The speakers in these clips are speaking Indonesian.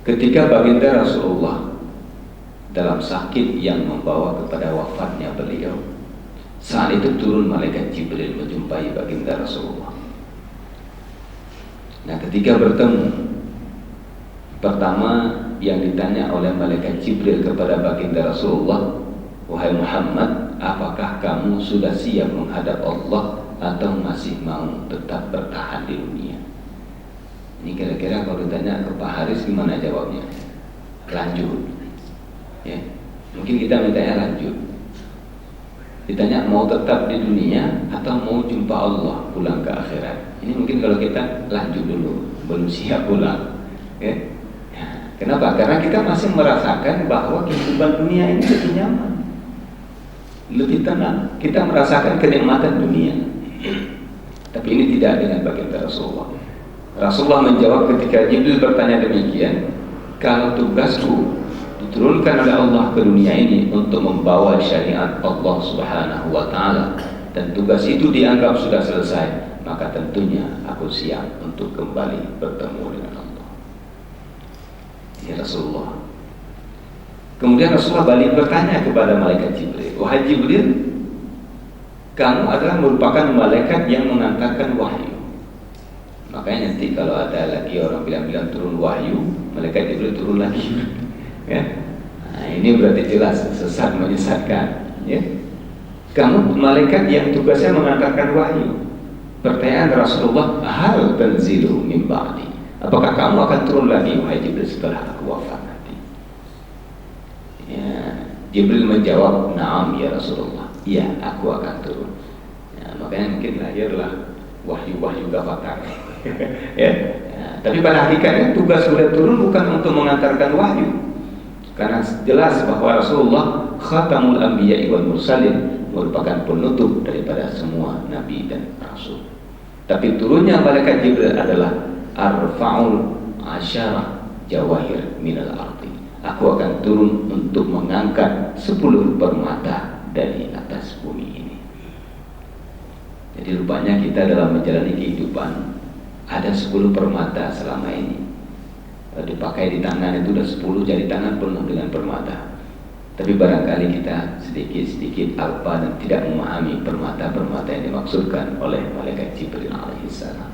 ketika baginda Rasulullah dalam sakit yang membawa kepada wafatnya beliau, saat itu turun malaikat Jibril menjumpai baginda Rasulullah. Nah, ketika bertemu, pertama yang ditanya oleh malaikat Jibril kepada baginda Rasulullah, wahai Muhammad, apakah kamu sudah siap menghadap Allah atau masih mau tetap bertahan di dunia? Ini kira-kira kalau ditanya ke Pak Haris gimana jawabnya? Lanjut. Ya, mungkin kita mintanya lanjut. Ditanya mau tetap di dunia atau mau jumpa Allah pulang ke akhirat. Ini mungkin kalau kita lanjut dulu, belum siap pulang. Ya. Kenapa? Karena kita masih merasakan bahwa kehidupan dunia ini lebih nyaman, lebih tenang. Kita merasakan kenikmatan dunia. Tapi ini tidak dengan baginda Rasulullah. Rasulullah menjawab ketika Jibril bertanya demikian, kalau tugasku diturunkan oleh Allah ke dunia ini untuk membawa syariat Allah Subhanahu wa Ta'ala, dan tugas itu dianggap sudah selesai, maka tentunya aku siap untuk kembali bertemu dengan Allah. Ya Rasulullah. Kemudian Rasulullah balik bertanya kepada malaikat Jibril, wahai Jibril, kamu adalah merupakan malaikat yang mengantarkan wahyu. Makanya nanti kalau ada lagi orang bilang-bilang turun wahyu, malaikat Jibril turun lagi. Ya? Nah, ini berarti jelas sesat, menyesatkan. Ya? Kamu malaikat yang tugasnya mengantarkan wahyu. Pertanyaan Rasulullah, hal tanzilu min ba'di, apakah kamu akan turun lagi wahai Jibril setelah aku wafat nanti? Ya, Jibril menjawab, na'am ya Rasulullah, iya aku akan turun. Ya, makanya mungkin lahirlah wahyu-wahyu gafatar. Ya. Ya, tapi pada hakikatnya tugas sudah turun bukan untuk mengantarkan wahyu, karena jelas bahwa Rasulullah khatamul anbiya'i wal mursalin, merupakan penutup daripada semua nabi dan rasul. Tapi turunnya malaikat Jibril adalah arfa'ul asyarah jawahir minal ardi. Aku akan turun untuk mengangkat 10 permata dari atas bumi ini. Jadi rupanya kita dalam menjalani kehidupan ada 10 permata selama ini. Kalau dipakai di tangan itu udah 10 jari tangan penuh dengan permata. Tapi barangkali kita sedikit-sedikit alpa dan tidak memahami permata-permata yang dimaksudkan oleh malaikat Jibril alaihissalam.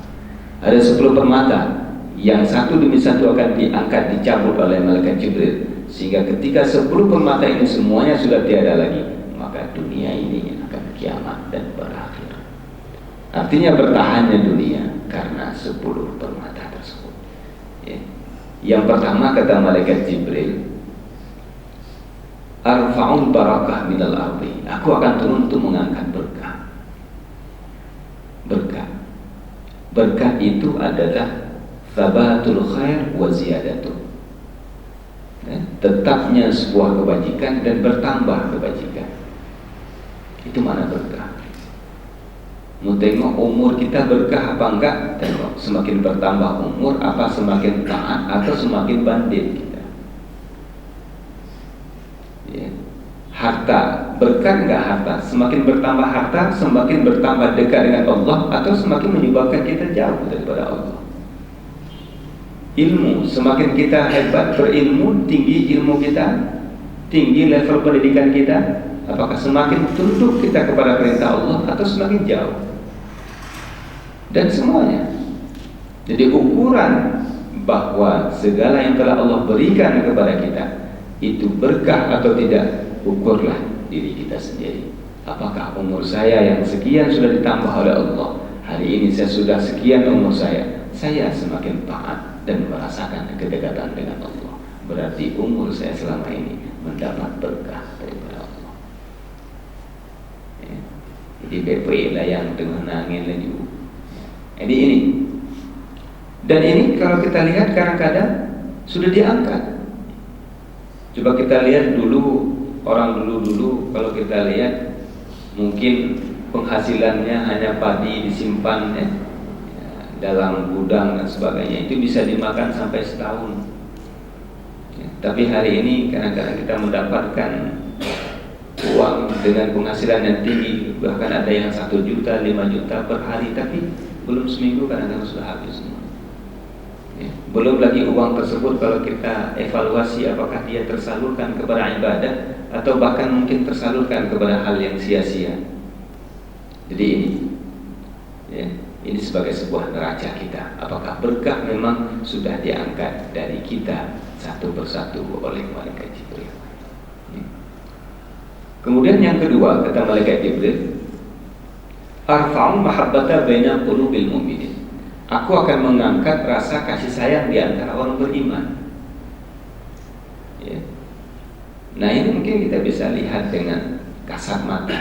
Ada 10 permata, yang satu demi satu akan diangkat, dicabut oleh malaikat Jibril, sehingga ketika 10 permata ini semuanya sudah tiada lagi, maka dunia ini akan kiamat dan berakhir. Artinya bertahannya dunia karena 10 permata tersebut. Ya. Yang pertama kata malaikat Jibril, arfa'ul barakah minal ardi, aku akan turun untuk mengangkat berkah. Berkah itu adalah thabatul khair wa ziyadatuh, ya, tetapnya sebuah kebajikan dan bertambah kebajikan. Itu mana berkah. Mau tengok umur kita berkah apa enggak? Tengok semakin bertambah umur, apa semakin taat atau semakin bandit kita. Ya. Harta, berkah enggak harta? Semakin bertambah harta, semakin bertambah dekat dengan Allah, atau semakin menyebabkan kita jauh daripada Allah. Ilmu, semakin kita hebat berilmu, tinggi ilmu kita, tinggi level pendidikan kita, apakah semakin tunduk kita kepada perintah Allah atau semakin jauh? Dan semuanya. Jadi ukuran bahwa segala yang telah Allah berikan kepada kita itu berkah atau tidak, ukurlah diri kita sendiri. Apakah umur saya yang sekian sudah ditambah oleh Allah, hari ini saya sudah sekian umur saya semakin taat dan merasakan kedekatan dengan Allah, berarti umur saya selama ini mendapat berkah daripada Allah. Ya. Jadi BP lah yang dengan angin lagi. Jadi ini, dan ini kalau kita lihat kadang-kadang sudah diangkat. Coba kita lihat dulu, orang dulu kalau kita lihat mungkin penghasilannya hanya padi disimpan ya, dalam gudang dan sebagainya, itu bisa dimakan sampai setahun. Ya, tapi hari ini kadang-kadang kita mendapatkan uang dengan penghasilan yang tinggi, bahkan ada yang 1 juta, 5 juta per hari, tapi belum seminggu kadang-kadang sudah habis semua. Ya. Belum lagi uang tersebut kalau kita evaluasi apakah dia tersalurkan kepada ibadah atau bahkan mungkin tersalurkan kepada hal yang sia-sia. Jadi ini, ya, ini sebagai sebuah neraca kita. Apakah berkah memang sudah diangkat dari kita satu persatu oleh malaikat Jibril. Ya. Kemudian yang kedua kata malaikat Jibril, arfa'u mahabbata baina qulubil mu'minin. Aku akan mengangkat rasa kasih sayang di antara orang beriman. Ya. Nah ini mungkin kita bisa lihat dengan kasat mata.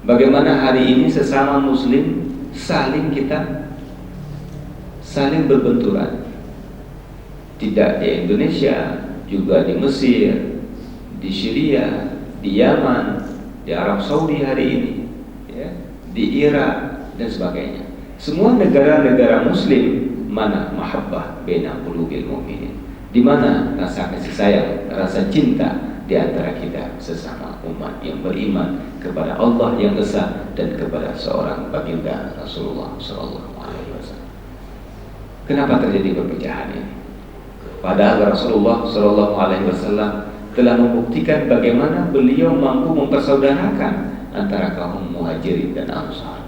Bagaimana hari ini sesama muslim saling berbenturan. Tidak di Indonesia, juga di Mesir, di Syria, di Yaman, di Arab Saudi hari ini, ya, di Irak dan sebagainya. Semua negara-negara muslim mana mahabbah baina qulubil mu'minin, di mana rasa kasih sayang, rasa cinta di antara kita sesama umat yang beriman kepada Allah yang esa dan kepada seorang baginda Rasulullah sallallahu alaihi wasallam. Kenapa terjadi perpecahan ini? Padahal Rasulullah sallallahu alaihi wasallam telah membuktikan bagaimana beliau mampu mempersaudarakan antara kaum Muhajirin dan Ansar.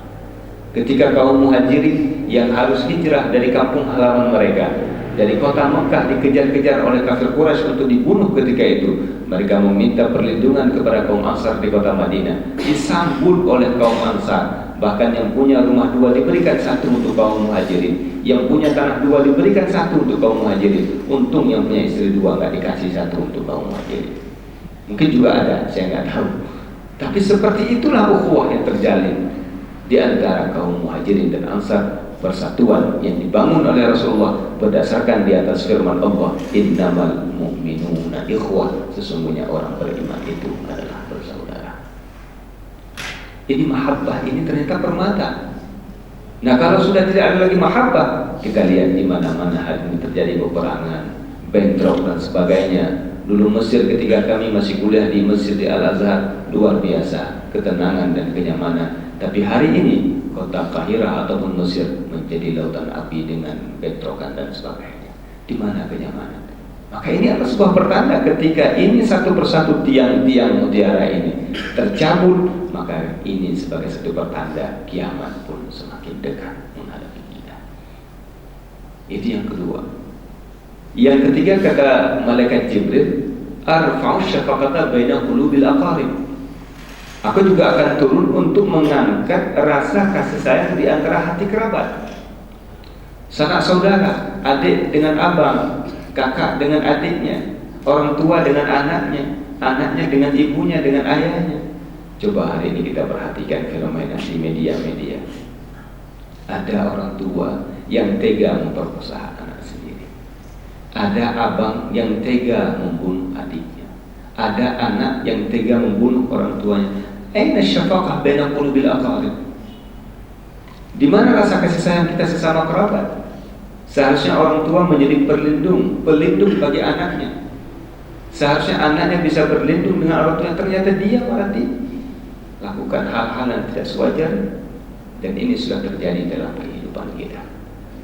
Ketika kaum Muhajirin yang harus hijrah dari kampung halaman mereka, dari kota Mekah, dikejar-kejar oleh kafir Quraisy untuk dibunuh ketika itu, mereka meminta perlindungan kepada kaum Ansar di kota Madinah, disambut oleh kaum Ansar. Bahkan yang punya rumah dua diberikan satu untuk kaum Muhajirin, yang punya tanah dua diberikan satu untuk kaum Muhajirin. Untung yang punya istri dua nggak dikasih satu untuk kaum Muhajirin. Mungkin juga ada, saya nggak tahu. Tapi seperti itulah ukhuwah yang terjalin di antara kaum Muhajirin dan Ansar, persatuan yang dibangun oleh Rasulullah berdasarkan di atas firman Allah, innamal mu'minuna ikhwah, sesungguhnya orang beriman itu adalah bersaudara. Ini mahabbah ini ternyata permata. Nah kalau sudah tidak ada lagi mahabbah, kita lihat di mana-mana hari ini terjadi peperangan, bentrok dan sebagainya. Dulu Mesir, ketika kami masih kuliah di Mesir di Al-Azhar, luar biasa ketenangan dan kenyamanan. Tapi hari ini kota Kahirah ataupun Mesir menjadi lautan api dengan bentrokan dan sebagainya. Di mana kenyamanan? Maka ini adalah sebuah pertanda ketika ini satu persatu tiang-tiang mutiara ini tercabut, maka ini sebagai satu pertanda kiamat pun semakin dekat menghadapi kita. Itu yang kedua. Yang ketiga kata malaikat Jibril, arfa'u syafaqata baina qulubil aqarib. Aku juga akan turun untuk mengangkat rasa kasih sayang di antara hati kerabat. Sanak saudara, adik dengan abang, kakak dengan adiknya, orang tua dengan anaknya, anaknya dengan ibunya, dengan ayahnya. Coba hari ini kita perhatikan fenomena di media-media. Ada orang tua yang tega memperkosa anak sendiri. Ada abang yang tega membunuh adiknya. Ada anak yang tega membunuh orang tuanya. Aina syafaqah baina qulubil aqarib? Di mana rasa kasih sayang kita sesama kerabat? Seharusnya orang tua menjadi pelindung bagi anaknya. Seharusnya anaknya bisa berlindung dengan orang tua, ternyata dia malah lakukan hal-hal yang tidak sewajarnya. Dan ini sudah terjadi dalam kehidupan kita.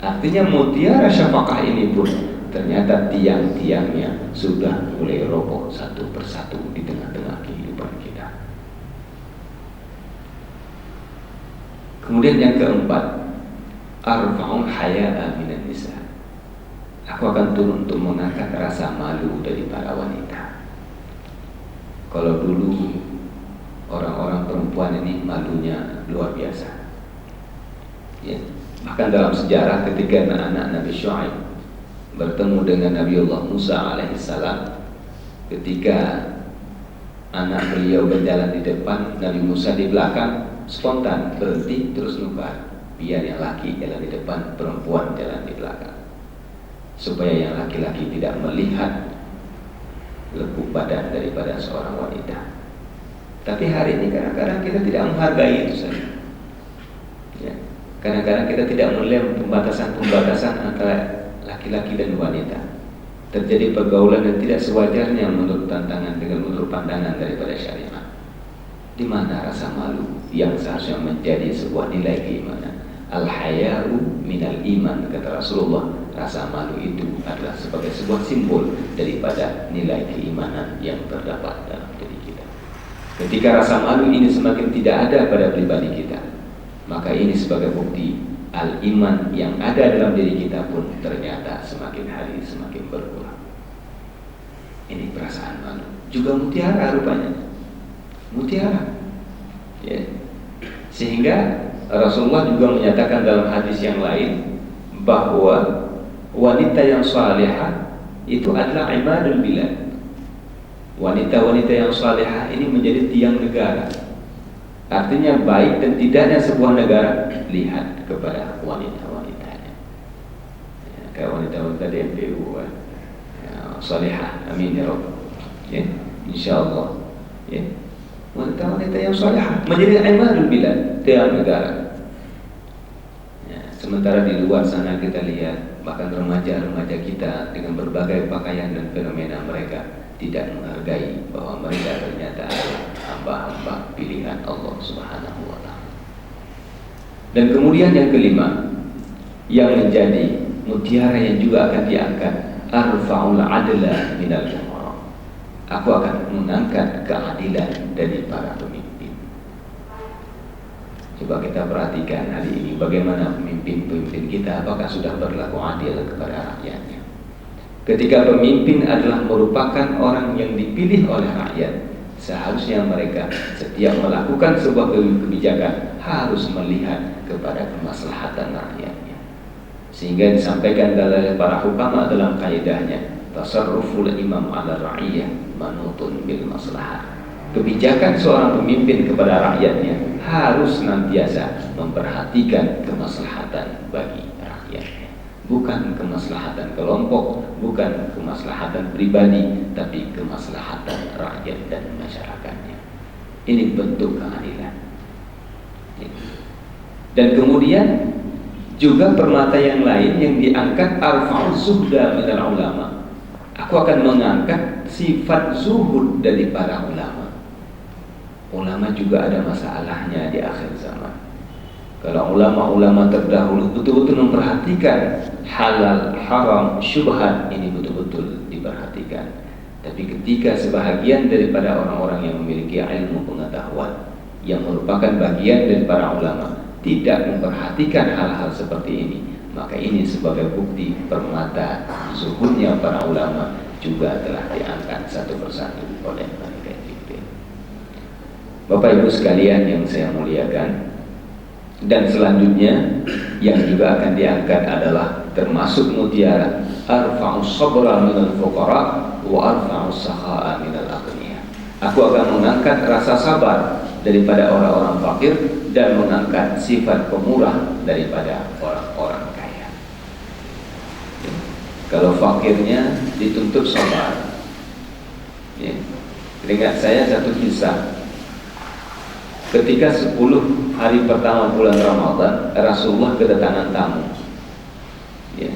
Artinya mutiara syafaqah ini pun ternyata tiang-tiangnya sudah mulai roboh satu persatu di tengah-tengah kehidupan kita. Kemudian yang keempat, arfa'ul haya'a minan nisa. Aku akan turun untuk mengangkat rasa malu dari para wanita. Kalau dulu orang-orang perempuan ini malunya luar biasa, ya. Bahkan dalam sejarah ketika anak-anak Nabi Syuaib bertemu dengan Nabiullah Musa alaihissalam, ketika anak beliau berjalan di depan, Nabi Musa di belakang, spontan berhenti terus nukar, biar yang laki jalan di depan, perempuan jalan di belakang, supaya yang laki-laki tidak melihat lekuk badan daripada seorang wanita. Tapi hari ini kadang-kadang kita tidak menghargai itu saja, ya. Kadang-kadang kita tidak melihat pembatasan-pembatasan antara laki-laki dan wanita. Terjadi pergaulan yang tidak sewajarnya menurut pandangan daripada syariat. Di mana rasa malu yang seharusnya menjadi sebuah nilai keimanan? Al-haya'u minal iman, kata Rasulullah. rasa malu itu adalah sebagai sebuah simbol daripada nilai keimanan yang terdapat dalam diri kita. Ketika rasa malu ini semakin tidak ada pada pribadi kita, maka ini sebagai bukti al-iman yang ada dalam diri kita pun ternyata semakin hari semakin berkurang. Ini perasaan malu. Juga mutiara rupanya. Mutiara. Ya. Sehingga Rasulullah juga menyatakan dalam hadis yang lain bahwa wanita yang salihah itu adalah imadul bilad. Wanita-wanita yang salihah ini menjadi tiang negara. Artinya baik dan tidaknya sebuah negara lihat kepada wanita-wanitanya. Ya, kayak wanita-wanita di MPU ya, salihah, amin ya Rabb. Ya, insyaallah. Ya. Wanita-wanita yang salihah menjadi imadul bilad, tiang negara. Ya, sementara di luar sana kita lihat bahkan remaja-remaja kita dengan berbagai pakaian dan fenomena mereka tidak menghargai bahwa mereka ternyata adalah hamba-hamba pilihan Allah Subhanahu wa taala. Dan kemudian yang kelima yang menjadi mutiara yang juga akan diangkat, arfa'ul adla minal umara. Aku akan mengangkat keadilan dari para pemimpin. Coba kita perhatikan hari ini bagaimana pemimpin-pemimpin kita, apakah sudah berlaku adil kepada rakyatnya. Ketika pemimpin adalah merupakan orang yang dipilih oleh rakyat, seharusnya mereka setiap melakukan sebuah kebijakan harus melihat kepada kemaslahatan rakyatnya. Sehingga disampaikan oleh para hukama dalam kaidahnya, tasarruful imam ala ra'iyah manutun bil maslahah. Kebijakan seorang pemimpin kepada rakyatnya harus senantiasa memperhatikan kemaslahatan bagi rakyatnya. Bukan kemaslahatan kelompok, bukan kemaslahatan pribadi, tapi kemaslahatan rakyat dan masyarakatnya. Ini bentuk keadilan. Dan kemudian juga permata yang lain yang diangkat, arfa'u zuhda minal ulama. Aku akan mengangkat sifat zuhud dari para ulama. Ulama juga ada masalahnya di akhir zaman. Kalau ulama-ulama terdahulu betul-betul memperhatikan halal, haram, syubhat, ini betul-betul diperhatikan. Tapi ketika sebahagian daripada orang-orang yang memiliki ilmu pengetahuan, yang merupakan bagian dari para ulama, tidak memperhatikan hal-hal seperti ini, maka ini sebagai bukti permata zuhudnya para ulama juga telah diangkat satu persatu oleh mereka. Bapak Ibu sekalian yang saya muliakan, dan selanjutnya yang juga akan diangkat adalah termasuk mutiara, arfa'us sabra minal fuqara wa arfa'us sakha'a minal aghniya. Aku akan mengangkat rasa sabar daripada orang-orang fakir dan mengangkat sifat pemurah daripada orang-orang kaya. Kalau fakirnya dituntut sabar. Ya. Ingat saya satu kisah. Ketika 10 hari pertama bulan Ramadan, Rasulullah kedatangan tamu. Ya.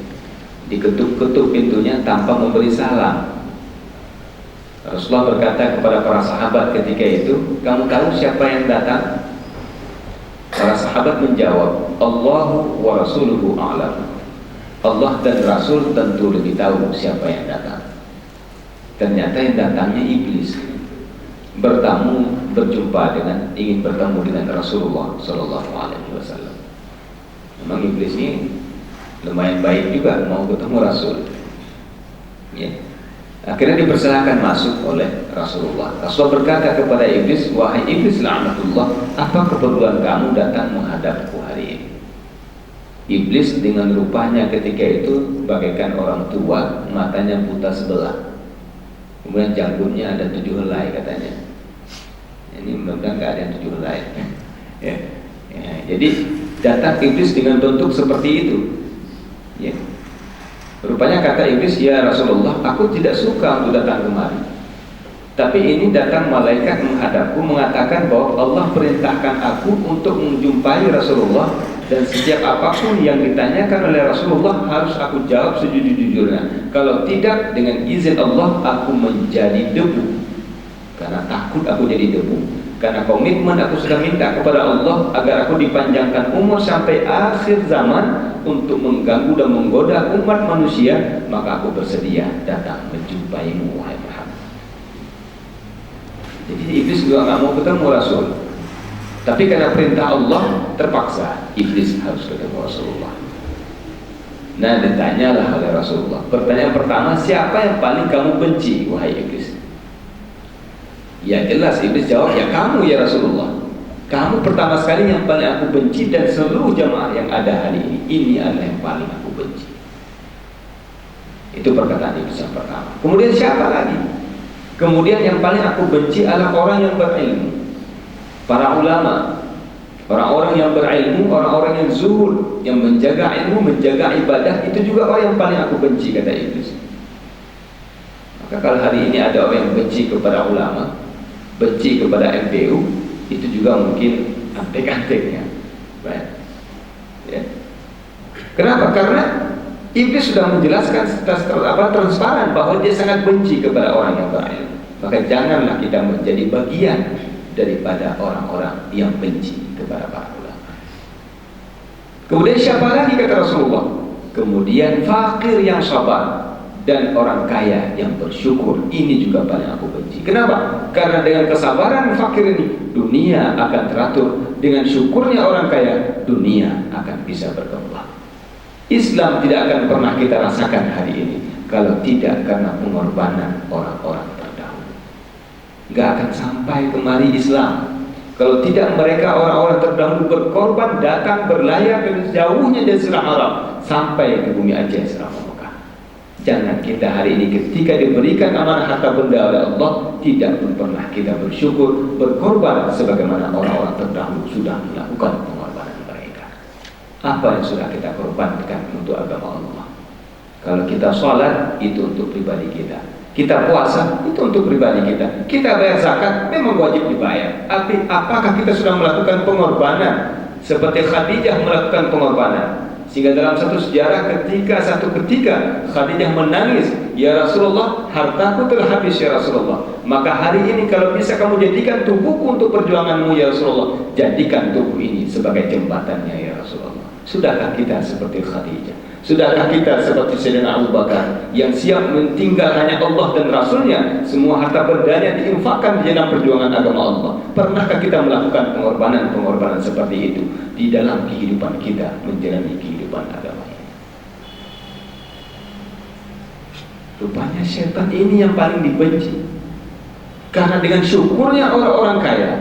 Diketuk-ketuk pintunya tanpa memberi salam. Rasulullah berkata kepada para sahabat ketika itu, kamu tahu siapa yang datang? Para sahabat menjawab, Allahu wa rasuluhu a'lam. Allah dan Rasul tentu lebih tahu siapa yang datang. Ternyata yang datangnya iblis. Ingin bertemu dengan Rasulullah Sallallahu Alaihi Wasallam. Memang iblis ini lumayan baik juga, mau ketemu Rasul. Ya. Akhirnya dipersilakan masuk oleh Rasulullah. Rasulullah berkata kepada iblis, wahai iblis la'natullah, apa keperluan kamu datang menghadapku hari ini? Iblis dengan rupanya ketika itu bagaikan orang tua, matanya buta sebelah. Kemudian janggutnya ada 7 helai katanya. Ini mudah-mudahan nggak ada yang 7 helai. Ya. Jadi datang iblis dengan bentuk seperti itu. Ya. Rupanya kata iblis, ya Rasulullah, aku tidak suka untuk datang kemari. Tapi ini datang malaikat menghadapku mengatakan bahwa Allah perintahkan aku untuk menjumpai Rasulullah, dan setiap apapun yang ditanyakan oleh Rasulullah harus aku jawab sejujur-jujurnya. Kalau tidak, dengan izin Allah aku menjadi debu. Karena takut aku jadi debu, Karena komitmen aku sudah minta kepada Allah agar aku dipanjangkan umur sampai akhir zaman untuk mengganggu dan menggoda umat manusia, maka aku bersedia datang menjumpaimu wahai Muhammad. Jadi iblis juga nggak mau ketemu Rasul, tapi karena perintah Allah terpaksa iblis harus ketemu Rasulullah. Nah, ditanyalah oleh Rasulullah. Pertanyaan pertama, siapa yang paling kamu benci wahai iblis? Ya jelas iblis jawab, ya kamu ya Rasulullah. Kamu pertama sekali yang paling aku benci, dan seluruh jamaah yang ada hari ini adalah yang paling aku benci. Itu perkataan iblis yang pertama. Kemudian siapa lagi? Kemudian yang paling aku benci adalah orang yang berilmu, para ulama, orang-orang yang berilmu, orang-orang yang zuhud, yang menjaga ilmu, menjaga ibadah. Itu juga orang yang paling aku benci, kata iblis. Maka kalau hari ini ada orang yang benci kepada ulama, benci kepada MPU, itu juga mungkin antek-anteknya, ya. Kenapa? Karena iblis sudah menjelaskan transparan bahwa dia sangat benci kepada orang yang berilmu. Maka janganlah kita menjadi bagian daripada orang-orang yang benci kepada para ulama. Kemudian siapa lagi, kata Rasulullah? Kemudian fakir yang sabar dan orang kaya yang bersyukur. Ini juga paling aku benci. Kenapa? Karena dengan kesabaran fakir ini, dunia akan teratur. Dengan syukurnya orang kaya, dunia akan bisa berkembang. Islam tidak akan pernah kita rasakan hari ini kalau tidak karena pengorbanan orang-orang terdahulu. Gak akan sampai kemari Islam kalau tidak mereka orang-orang terdahulu berkorban, datang berlayar dari jauhnya dari Jazirah Arab sampai ke bumi Aceh selama. Jangan kita hari ini ketika diberikan amanah harta benda oleh Allah, tidak pernah kita bersyukur, berkorban sebagaimana orang-orang terdahulu sudah melakukan pengorbanan mereka. Apa yang sudah kita korbankan untuk agama Allah? Kalau kita sholat, itu untuk pribadi kita. Kita puasa, itu untuk pribadi kita. Kita bayar zakat, memang wajib dibayar. Tapi apakah kita sudah melakukan pengorbanan seperti Khadijah melakukan pengorbanan? Sehingga dalam satu sejarah satu ketika Khadijah menangis, ya Rasulullah, hartaku telah habis ya Rasulullah. Maka hari ini kalau bisa kamu jadikan tubuhku untuk perjuanganmu ya Rasulullah, jadikan tubuh ini sebagai jembatannya ya Rasulullah. Sudahkah kita seperti Khadijah? Sudahkah kita seperti Sayyidina Abu Bakar yang siap mentinggal hanya Allah dan Rasulnya, semua harta bendanya diinfakkan di dalam perjuangan agama Allah? Pernahkah kita melakukan pengorbanan-pengorbanan seperti itu di dalam kehidupan kita menjalani kehidupan agama ini? Rupanya syaitan ini yang paling dibenci. Karena dengan syukurnya orang-orang kaya,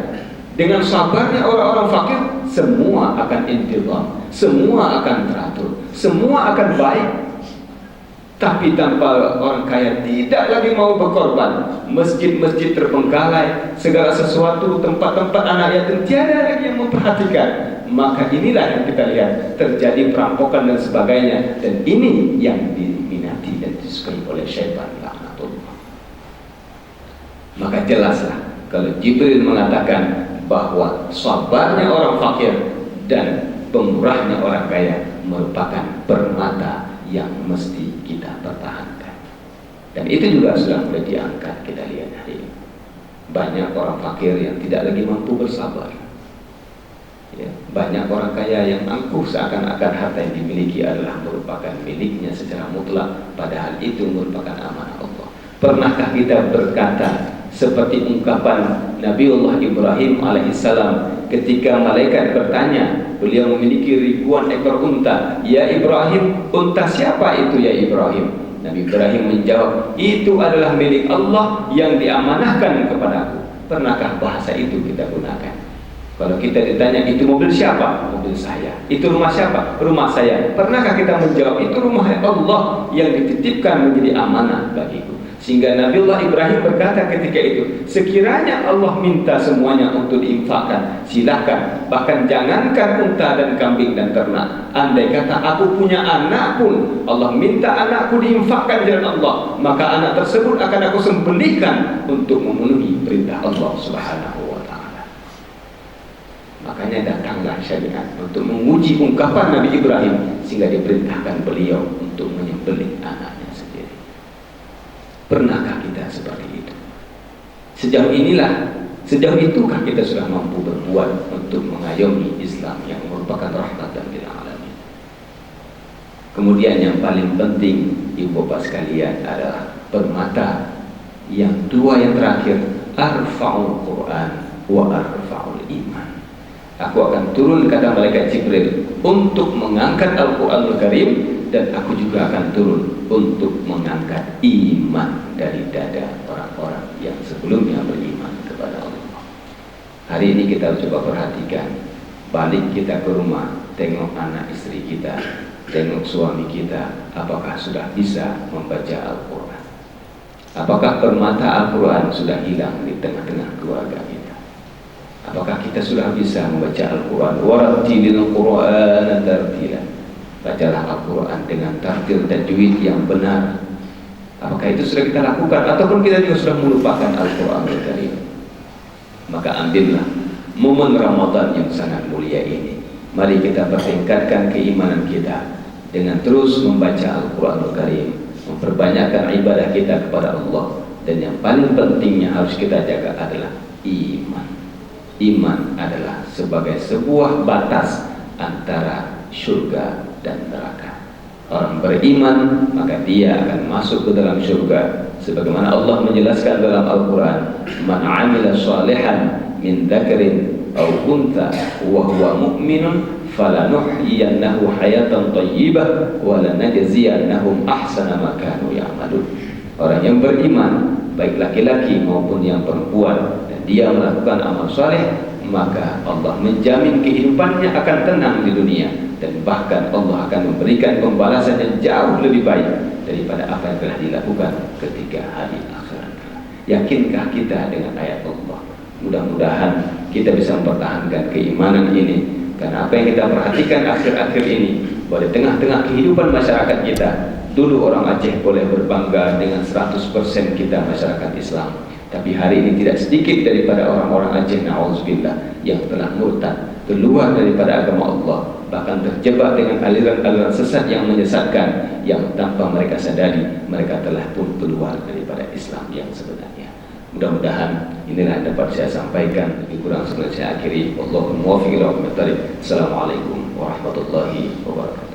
dengan sabarnya orang-orang fakir, semua akan intizam, semua akan teratur, semua akan baik. Tapi tanpa orang kaya tidak lagi mau berkorban, masjid-masjid terbengkalai, segala sesuatu, tempat-tempat anak yatim tiada lagi yang memperhatikan. Maka inilah yang kita lihat terjadi perampokan dan sebagainya, dan ini yang diminati dan disukai oleh syaitan, laknatullah. Maka jelaslah kalau Jibril mengatakan bahwa sabarnya orang fakir dan pemurahnya orang kaya merupakan permata yang mesti kita pertahankan. Dan itu juga sudah mulai diangkat, kita lihat hari ini. Banyak orang fakir yang tidak lagi mampu bersabar, ya, banyak orang kaya yang angkuh seakan-akan harta yang dimiliki adalah merupakan miliknya secara mutlak, padahal itu merupakan amanah Allah. Pernahkah kita berkata seperti ungkapan Nabiullah Ibrahim alaihissalam ketika malaikat bertanya, beliau memiliki ribuan ekor unta, ya Ibrahim, unta siapa itu ya Ibrahim? Nabi Ibrahim menjawab, itu adalah milik Allah yang diamanahkan kepadaku. Pernahkah bahasa itu kita gunakan? Kalau kita ditanya, itu mobil siapa? Mobil saya. Itu rumah siapa? Rumah saya. Pernahkah kita menjawab, itu rumah Allah yang dititipkan menjadi amanah bagiku? Sehingga Nabiullah Ibrahim berkata ketika itu, sekiranya Allah minta semuanya untuk diinfakkan, silahkan. Bahkan jangankan unta dan kambing dan ternak, andai kata aku punya anak pun, Allah minta anakku diinfakkan di jalan Allah, maka anak tersebut akan aku sembelihkan untuk memenuhi perintah Allah Subhanahu wa ta'ala. Makanya datanglah syariat untuk menguji ungkapan Nabi Ibrahim, sehingga diperintahkan beliau untuk menyembelih anaknya sendiri. Pernahkah kita seperti itu? Sejauh inilah Sejauh itukah kita sudah mampu berbuat untuk mengayomi Islam yang merupakan rahmatan lil alamin? Kemudian yang paling penting, ibu bapak sekalian, adalah permata yang dua yang terakhir, arfa'ul Quran wa arfa'ul iman. Aku akan turun, kata malaikat Jibril, untuk mengangkat Al-Quranul Karim, dan aku juga akan turun untuk mengangkat iman dari dada orang-orang yang sebelumnya beriman kepada Allah. Hari ini kita coba perhatikan, balik kita ke rumah, tengok anak istri kita, tengok suami kita, apakah sudah bisa membaca Al-Quran? Apakah permata Al-Quran sudah hilang di tengah-tengah keluarga kita? Apakah kita sudah bisa membaca Al-Quran? Warattilil Qur'ana tartila. Bacalah Al-Quran dengan tartil tajwid yang benar. Apakah itu sudah kita lakukan? Ataupun kita juga sudah melupakan Al-Quran Al-Karim? Maka ambillah momen Ramadan yang sangat mulia ini. Mari kita pertingkatkan keimanan kita dengan terus membaca Al-Quran Al-Karim, memperbanyakkan ibadah kita kepada Allah. Dan yang paling pentingnya harus kita jaga adalah iman. Iman adalah sebagai sebuah batas antara surga dan neraka. Orang beriman maka dia akan masuk ke dalam surga, sebagaimana Allah menjelaskan dalam Al-Quran, man amila salihan min dzakarin aw untha wa huwa mu'minun falanuhyiyannahu hayatan thayyibah wa lanajziyannahum ahsana ma kanu ya'malun. Orang yang beriman, baik laki-laki maupun yang perempuan, dan dia melakukan amal saleh, maka Allah menjamin kehidupannya akan tenang di dunia, dan bahkan Allah akan memberikan pembalasan yang jauh lebih baik daripada apa yang telah dilakukan ketika hari akhirat. Yakinkah kita dengan ayat Allah? Mudah-mudahan kita bisa mempertahankan keimanan ini, karena apa yang kita perhatikan akhir-akhir ini, bahwa di tengah-tengah kehidupan masyarakat kita, dulu orang Aceh boleh berbangga dengan 100% kita masyarakat Islam, tapi hari ini tidak sedikit daripada orang-orang Aceh, na'udzubillah, yang telah murtad, keluar daripada agama Allah, bahkan terjebak dengan aliran-aliran sesat yang menyesatkan, yang tanpa mereka sadari mereka telah pun keluar daripada Islam yang sebenarnya. Mudah-mudahan inilah yang dapat saya sampaikan. Lebih kurang sebenarnya saya akhiri. Allahumma muwaffiq ila aqwamit thariq. Assalamualaikum warahmatullahi wabarakatuh.